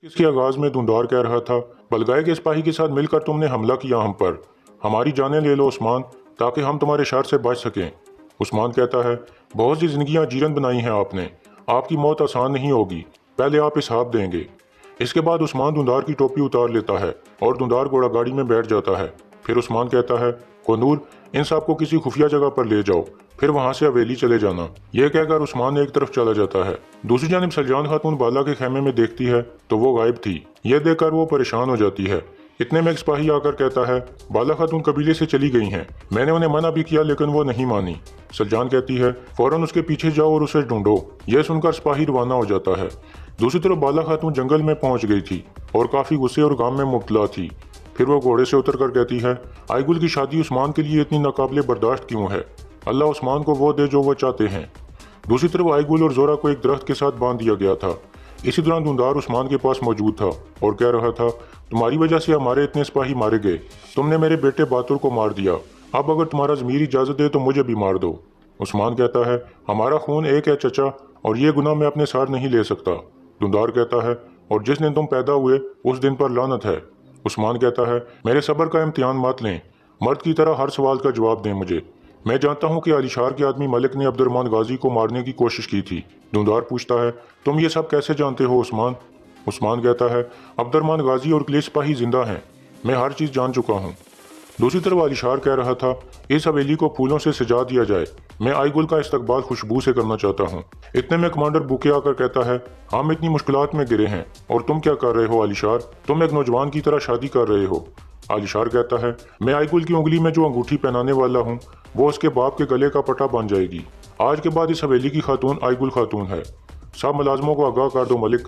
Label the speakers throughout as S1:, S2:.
S1: इसके आगाज में धुंधार कह रहा था, बलगाए के सिपाही के साथ मिलकर तुमने हमला किया हम पर। हमारी जानें ले लो उस्मान, ताकि हम तुम्हारे शर से बच सकें। उस्मान कहता है, बहुत सी जिंदगियां जीरन बनाई हैं आपने, आपकी मौत आसान नहीं होगी, पहले आप हिसाब देंगे। इसके बाद उस्मान धुंधार की टोपी उतार लेता है और धुंधार घोड़ा गाड़ी में बैठ जाता है। फिर उस्मान कहता है, कोनूर, इन सबको किसी खुफिया जगह पर ले जाओ, फिर वहां से हवेली चले जाना। यह कहकर उस्मान एक तरफ चला जाता है। दूसरी जानिब सलजान खातून बाला के खेमे में देखती है तो वो गायब थी। यह देखकर वो परेशान हो जाती है। इतने में एक सिपाही आकर कहता है, बाला खातून कबीले से चली गई हैं, मैंने उन्हें मना भी किया लेकिन वो नहीं मानी। सलजान कहती है, फौरन उसके पीछे जाओ और उसे ढूंढो। यह सुनकर सिपाही रवाना हो जाता है। दूसरी तरफ बाला खातून जंगल में पहुंच गई थी और काफी गुस्से और गम में मुब्तला थी। फिर वो घोड़े से उतर कर कहती है, आईगुल की शादी उस्मान के लिए इतनी नाकाबिले बर्दाश्त क्यों है? अल्लाह उस्मान को वो दे जो वो चाहते हैं। दूसरी तरफ आईगुल और जोरा को एक दरख्त के साथ बांध दिया गया था। इसी दौरान धुंधार उस्मान के पास मौजूद था और कह रहा था, तुम्हारी वजह से हमारे इतने सिपाही मारे गए, तुमने मेरे बेटे बातुर को मार दिया, अब अगर तुम्हारा ज़मीर इजाज़त दे तो मुझे भी मार दो। उस्मान कहता है, हमारा खून एक है चचा, और ये गुनाह मैं अपने साथ नहीं ले सकता। धुंधार कहता है, और जिस दिन तुम पैदा हुए उस दिन पर लानत है। उस्मान कहता है, मेरे सब्र का इम्तिहान मत लें, मर्द की तरह हर सवाल का जवाब दें मुझे। मैं जानता हूँ कि अलीशार के आदमी मलिक ने अब्दुर्रहमान गाजी को मारने की कोशिश की थी। धुंधार पूछता है, तुम ये सब कैसे जानते हो उस्मान? उस्मान कहता है, अब्दुर्रहमान गाजी और पुलिस सिपाही जिंदा हैं, मैं हर चीज़ जान चुका हूँ। दूसरी तरफ अलीशार कह रहा था, इस हवेली को फूलों से सजा दिया जाए, मैं आईगुल का इस्तकबाल खुशबू से करना चाहता हूँ। इतने में कमांडर बुके आकर कहता है, हम इतनी मुश्किलात में गिरे हैं और तुम क्या कर रहे हो अलीशार? तुम एक नौजवान की तरह शादी कर रहे हो। अलीशार कहता है, मैं आईगुल की उंगली में जो अंगूठी पहनाने वाला हूँ वो उसके बाप के गले का पट्टा बन जाएगी। आज के बाद इस हवेली की खातून आईगुल खातून है, सब मुलाजमों को आगाह कर दो मलिक।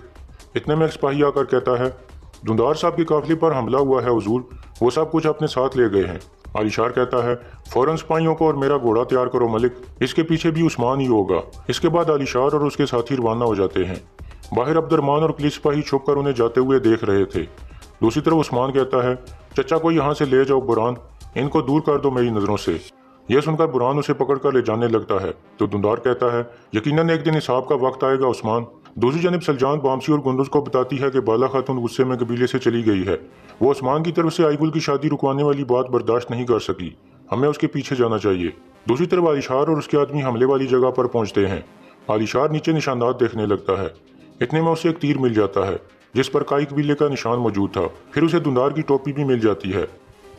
S1: इतने में एक सिपाही आकर कहता है, धुंधार साहब के काफिले पर हमला हुआ है हुजूर, वो सब कुछ अपने साथ ले गए हैं। अलीशार कहता है, फौरन सिपाहियों को और मेरा घोड़ा तैयार करो मलिक, इसके पीछे भी उस्मान ही होगा। इसके बाद अलीशार और उसके साथी रवाना हो जाते हैं। बाहर अब्दुर्रहमान और पुलिस सिपाही छुप कर उन्हें जाते हुए देख रहे थे। दूसरी तरफ उस्मान कहता है, चचा को यहाँ से ले जाओ बुरहान, इनको दूर कर दो मेरी नज़रों से। यह सुनकर बुरहान उसे पकड़कर ले जाने लगता है तो धुंधार कहता है, यकीनन एक दिन हिसाब का वक्त आएगा उस्मान। दूसरी जानब सलजान बामसी और गुंदुज को बताती है कि बाला खातून गुस्से में कबीले से चली गई है। वो उस्मान की तरफ से आईगुल की शादी रुकवाने वाली बात बर्दाश्त नहीं कर सकी, हमें उसके पीछे जाना चाहिए। दूसरी तरफ अलीशार और उसके आदमी हमले वाली जगह पर पहुंचते हैं। अलीशार नीचे निशानात देखने लगता है। इतने में उसे एक तीर मिल जाता है जिस पर काई कबीले का निशान मौजूद था। फिर उसे धुंधार की टोपी भी मिल जाती है।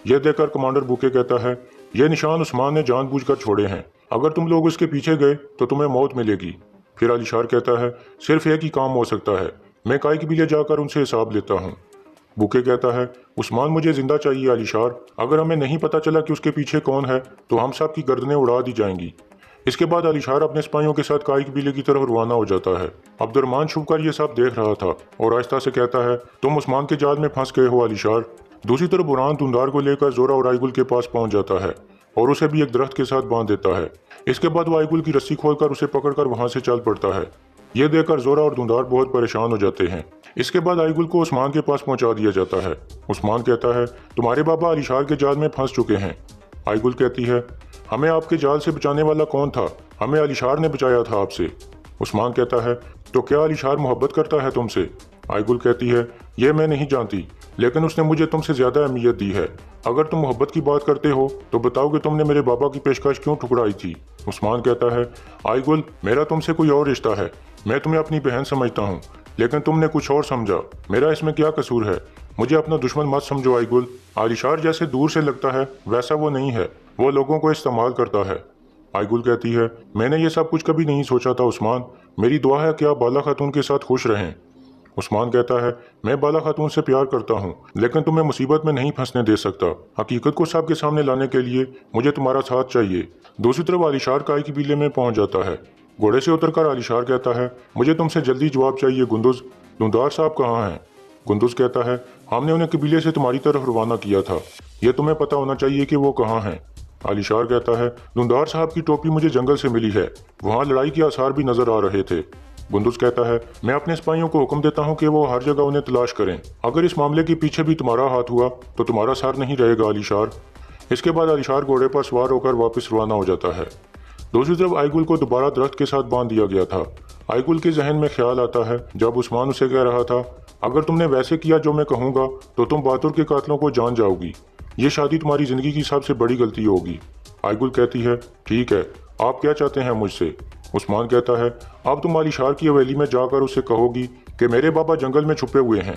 S1: यह देखकर कमांडर बुके कहता है, यह निशान उस्मान ने जानबूझकर छोड़े हैं, अगर तुम लोग उसके पीछे गए तो तुम्हें मौत मिलेगी। फिर अलीशार कहता है, सिर्फ एक ही काम हो सकता है, मैं काई कबीले जाकर उनसे हिसाब लेता हूँ। बुके कहता है, उस्मान मुझे जिंदा चाहिए अलीशार, अगर हमें नहीं पता चला कि उसके पीछे कौन है तो हम सब की गर्दनें उड़ा दी जाएंगी। इसके बाद अलीशार अपने सिपाहियों के साथ काई कबीले की तरफ रवाना हो जाता है। अब्दुर्रहमान छुपकर ये सब देख रहा था और आहिस्ता से कहता है, तुम उस्मान के जाल में फंस गए हो अलीशार। दूसरी तरफ बुरहान धुंधार को लेकर जोरा और आईगुल के पास पहुंच जाता है और उसे भी एक दरख्त के साथ बांध देता है। इसके बाद वो आईगुल की रस्सी खोलकर उसे पकड़कर वहां से चल पड़ता है। यह देखकर जोरा और धुंधार बहुत परेशान हो जाते हैं। इसके बाद आईगुल को उस्मान के पास पहुंचा दिया जाता है। उस्मान कहता है, तुम्हारे बाबा अलीशार के जाल में फंस चुके हैं। आईगुल कहती है, हमें आपके जाल से बचाने वाला कौन था? हमें अलीशार ने बचाया था आपसे। उस्मान कहता है, तो क्या अलीशार मोहब्बत करता है तुमसे? आईगुल कहती है, यह मैं नहीं जानती, लेकिन उसने मुझे तुमसे ज्यादा अहमियत दी है। अगर तुम मोहब्बत की बात करते हो तो बताओ कि तुमने मेरे बाबा की पेशकश क्यों ठुकराई थी? उस्मान कहता है, आईगुल, मेरा तुमसे कोई और रिश्ता है, मैं तुम्हें अपनी बहन समझता हूँ, लेकिन तुमने कुछ और समझा, मेरा इसमें क्या कसूर है? मुझे अपना दुश्मन मत समझो आईगुल, अलीशार जैसे दूर से लगता है वैसा वो नहीं है, वो लोगों को इस्तेमाल करता है। आईगुल कहती है, मैंने ये सब कुछ कभी नहीं सोचा था उस्मान, मेरी दुआ है कि आप बाला खातून के साथ खुश रहें। उस्मान कहता है, मैं बाला खातून से प्यार करता हूँ, लेकिन तुम्हें मुसीबत में नहीं फंसने दे सकता। हकीकत को सबके सामने लाने के लिए मुझे तुम्हारा साथ चाहिए। दूसरी तरफ अलीशार काई कबीले में पहुंच जाता है। घोड़े से उतरकर अलीशार कहता है, मुझे तुमसे जल्दी जवाब चाहिए गुंदुज, धुंधार साहब कहाँ हैं? गुंदुज कहता है, हमने उन्हें कबीले से तुम्हारी तरफ रवाना किया था, यह तुम्हें पता होना चाहिए कि वो कहाँ हैं। अलीशार कहता है, धुंधार साहब की टोपी मुझे जंगल से मिली है, वहाँ लड़ाई के आसार भी नजर आ रहे थे। गुंदुज कहता है, मैं अपने सिपाहियों को हुक्म देता हूँ कि वो हर जगह उन्हें तलाश करें, अगर इस मामले के पीछे भी तुम्हारा हाथ हुआ तो तुम्हारा सर नहीं रहेगा अलीशार। इसके बाद अलीशार घोड़े पर सवार होकर वापस रवाना हो जाता है। दूसरी तरफ आईगुल को दोबारा दरख्त के साथ बांध दिया गया था। आईगुल के जहन में ख्याल आता है जब उस्मान उसे कह रहा था, اگر تم نے ویسے کیا جو میں کہوں گا تو تم بہادر کے قاتلوں کو جان جاؤ گی۔ یہ شادی تمہاری زندگی کی سب سے بڑی غلطی ہوگی۔ آئیگل کہتی ہے ٹھیک ہے، آپ کیا چاہتے ہیں مجھ سے؟ عثمان کہتا ہے اب تم علی شار کی حویلی میں جا کر اسے کہو گی کہ میرے بابا جنگل میں چھپے ہوئے ہیں۔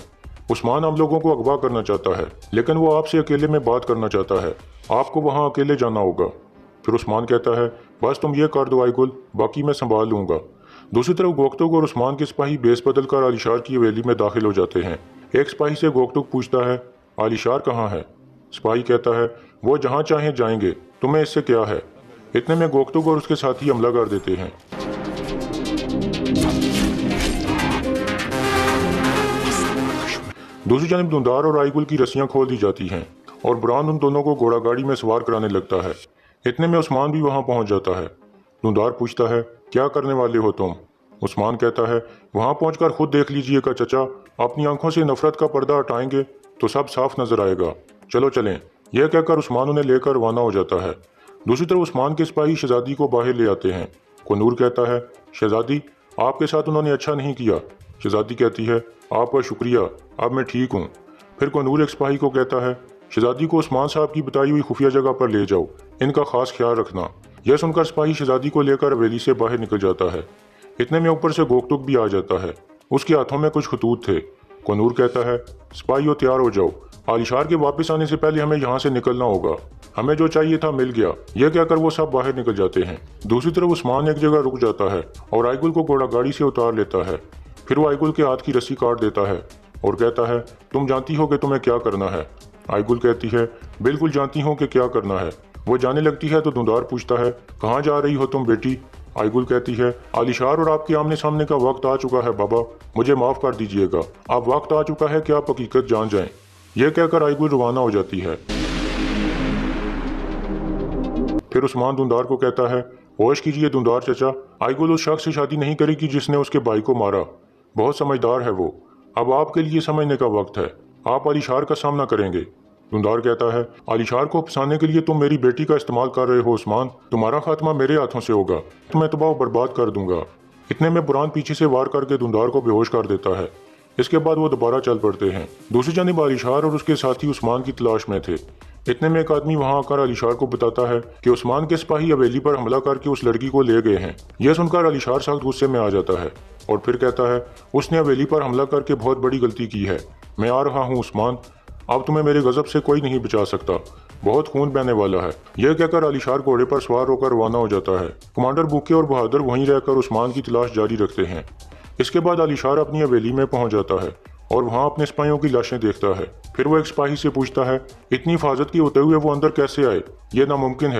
S1: عثمان ہم لوگوں کو اغوا کرنا چاہتا ہے لیکن وہ آپ سے اکیلے میں بات کرنا چاہتا ہے، آپ کو وہاں اکیلے جانا ہوگا۔ پھر عثمان کہتا ہے بس تم یہ کر دو آئیگل، باقی میں سنبھال لوں گا۔ دوسری طرف گوکتوک اور عثمان کے سپاہی بیس بدل کر علی شار کی حویلی میں داخل ہو جاتے ہیں۔ ایک سپاہی سے گوکتوک پوچھتا ہے علی شار کہاں ہے؟ سپاہی کہتا ہے وہ جہاں چاہیں جائیں گے، تمہیں اس سے کیا ہے؟ اتنے میں گوکتوک اور اس کے ساتھی حملہ کر دیتے ہیں۔ دوسری جانب دھندار اور آئیگل کی رسیاں کھول دی جاتی ہیں اور بران ان دونوں کو گھوڑا گاڑی میں سوار کرانے لگتا ہے۔ اتنے میں عثمان بھی وہاں پہنچ جاتا ہے۔ دھندار پوچھتا ہے کیا کرنے والے ہو تم؟ عثمان کہتا ہے وہاں پہنچ کر خود دیکھ لیجئے گا چچا، اپنی آنکھوں سے نفرت کا پردہ ہٹائیں گے تو سب صاف نظر آئے گا، چلو چلیں۔ یہ کہہ کر عثمان انہیں لے کر روانہ ہو جاتا ہے۔ دوسری طرف عثمان کے سپاہی شہزادی کو باہر لے آتے ہیں۔ کنور کہتا ہے شہزادی آپ کے ساتھ انہوں نے اچھا نہیں کیا۔ شہزادی کہتی ہے آپ کا شکریہ، اب میں ٹھیک ہوں۔ پھر کنور ایک سپاہی کو کہتا ہے شہزادی کو عثمان صاحب کی بتائی ہوئی خفیہ جگہ پر لے جاؤ، ان کا خاص خیال رکھنا۔ یہ سن کر سپاہی شہزادی کو لے کر حویلی سے باہر نکل جاتا ہے۔ اتنے میں اوپر سے گوکتوک بھی آ جاتا ہے، اس کے ہاتھوں میں کچھ خطوط تھے۔ کنور کہتا ہے سپاہیوں تیار ہو جاؤ، علی شار کے واپس آنے سے پہلے ہمیں یہاں سے نکلنا ہوگا، ہمیں جو چاہیے تھا مل گیا۔ یہ کہہ کر وہ سب باہر نکل جاتے ہیں۔ دوسری طرف عثمان ایک جگہ رک جاتا ہے اور آئیگل کو گھوڑا گاڑی سے اتار لیتا ہے۔ پھر وہ آئیگل کے ہاتھ کی رسی کاٹ دیتا ہے اور کہتا ہے تم جانتی ہو کہ تمہیں کیا کرنا ہے؟ آئیگل کہتی ہے بالکل جانتی ہوں کہ کیا کرنا ہے۔ وہ جانے لگتی ہے تو دھندار پوچھتا ہے کہاں جا رہی ہو تم بیٹی؟ آئیگل کہتی ہے علی شار اور آپ کے آمنے سامنے کا وقت آ چکا ہے بابا، مجھے معاف کر دیجئے گا، اب وقت آ چکا ہے کہ آپ حقیقت جان جائیں۔ یہ کہہ کر آئیگل روانہ ہو جاتی ہے۔ پھر عثمان دھندار کو کہتا ہے ہوش کیجئے دھندار چچا، آئیگل اس شخص سے شادی نہیں کرے گی جس نے اس کے بھائی کو مارا، بہت سمجھدار ہے وہ، اب آپ کے لیے سمجھنے کا وقت ہے، آپ علی شار کا سامنا کریں گے۔ دھندار کہتا ہے علی شار کو پھنسانے کے لیے تم میری بیٹی کا استعمال کر رہے ہو عثمان، تمہارا خاتمہ میرے ہاتھوں سے ہوگا، تمہیں تباہ و برباد کر دوں گا۔ اتنے میں بران پیچھے سے وار کر کے دھندار کو بے ہوش کر دیتا ہے۔ اس کے بعد وہ دوبارہ چل پڑتے ہیں۔ دوسری جانب علی شار اور اس کے ساتھی عثمان کی تلاش میں تھے۔ اتنے میں ایک آدمی وہاں آ کر علی شار کو بتاتا ہے کہ عثمان کے سپاہی حویلی پر حملہ کر کے اس لڑکی کو لے گئے ہیں۔ یہ سن کر علی شار سخت غصے میں آ جاتا ہے اور پھر کہتا ہے اس نے حویلی پر حملہ کر کے بہت بڑی غلطی کی ہے، میں آ رہا ہوں عثمان، اب تمہیں میرے غضب سے کوئی نہیں بچا سکتا، بہت خون بہنے والا ہے۔ یہ کہہ کر علی شار گھوڑے پر سوار ہو کر روانہ ہو جاتا ہے۔ کمانڈر بوکے اور بہادر وہیں رہ کر عثمان کی تلاش جاری رکھتے ہیں۔ اس کے بعد علی شار اپنی حویلی میں پہنچ جاتا ہے اور وہاں اپنے سپاہیوں کی لاشیں دیکھتا ہے۔ پھر وہ ایک سپاہی سے پوچھتا ہے اتنی حفاظت کے ہوتے ہوئے وہ اندر کیسے آئے؟ یہ ناممکن ہے۔